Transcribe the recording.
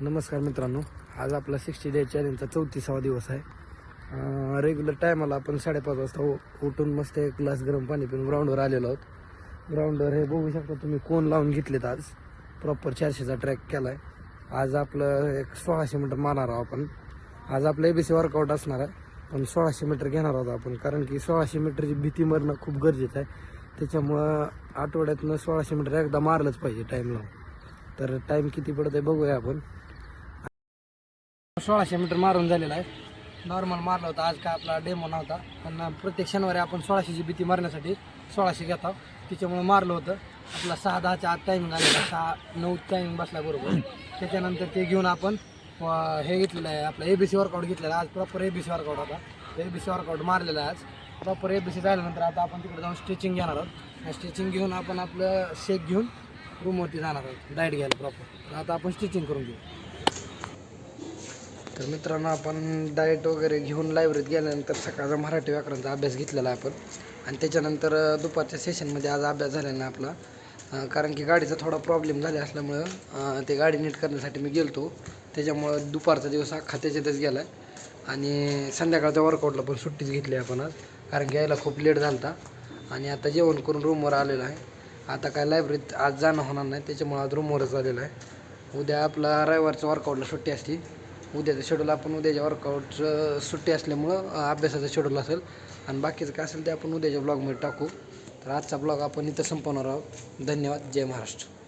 नमस्कार मित्रांनो, आज आपला 60 डे चॅलेंजचा 34वा दिवस आहे। रेग्युलर टायमाला आपण 5:30 वाजता उठून मस्त एक ग्लास गरम पाणी पिऊन ग्राउंडवर आलेलो आहोत। ग्राउंडवर हे बघू शकता तुम्ही, कोण लावून घेतलेत। आज प्रॉपर 400चा ट्रॅक केला आहे। आज आपलं एक 1600 मीटर मारणार आहोत आपण। आज आपलं ABC वर्कआउट असणार आहे, पण 1600 मीटर घेणार आहोत आपण, कारण की 1600 मीटरची भीती मरणं खूप गरजेचं आहे। त्याच्यामुळं आठवड्यातनं 1600 मीटर एकदा मारलंच पाहिजे टाईम लावून। तर टाईम किती पडत आहे बघूया आपण। 1600 मीटर मारून झालेला आहे। नॉर्मल मारला होता, आज काय आपला डेमो नव्हता, पण प्रत्येक शनिवारी आपण 1600ची भीती मारण्यासाठी 1600 घेतो, त्याच्यामुळे मारलं होतं। आपला 6:10च्या आत टायमिंग आलेला, 6:09 टायमिंग बसला बरोबर। त्याच्यानंतर ते घेऊन आपण हे घेतलेलं आहे, आपलं ABC वर्कआउट घेतलेला। आज प्रॉपर ABC वर्कआउट होता, ABC वर्कआउट मारलेला आहे आज प्रॉपर। ABC झाल्यानंतर आता आपण तिकडे जाऊन स्ट्रेचिंग घेणार आहोत। स्ट्रेचिंग घेऊन आपण आपलं शेक घेऊन रूमवरती जाणार आहोत डाएट घ्यायला प्रॉपर। आता आपण स्ट्रेचिंग करून घेऊ। तर मित्रांनो, आपण डाएट वगैरे घेऊन लायब्ररीत गेल्यानंतर सकाळचा मराठी व्याकरणाचा अभ्यास घेतलेला आहे आपण, आणि त्याच्यानंतर दुपारच्या सेशनमध्ये आज अभ्यास झालेला नाही आपला, कारण की गाडीचा थोडा प्रॉब्लेम झाला असल्यामुळं ते गाडी नीट करण्यासाठी मी गेलो होतो। त्याच्यामुळं दुपारचा दिवस अख्खा त्याच्यातच गेला आहे, आणि संध्याकाळच्या वर्कआउटला पण सुट्टीच घेतली आपण आज, कारण की यायला खूप लेट झाला होता। आणि आता जेवण करून रूमवर आलेलं आहे। आता काय लायब्ररीत आज जाणं होणार नाही, त्याच्यामुळं आज रूमवरच आलेलं आहे। उद्या आपला रविवारच्या वर्कआउटला सुट्टी असते। उद्याचं शेड्यूल आपण उद्याच्या वर्कआउटचं सुट्टी असल्यामुळं अभ्यासाचं शेड्यूल असेल, आणि बाकीचं काय असेल ते आपण उद्याच्या ब्लॉगमध्ये टाकू। तर आजचा ब्लॉग आपण इथं संपवणार आहोत। धन्यवाद। जय महाराष्ट्र।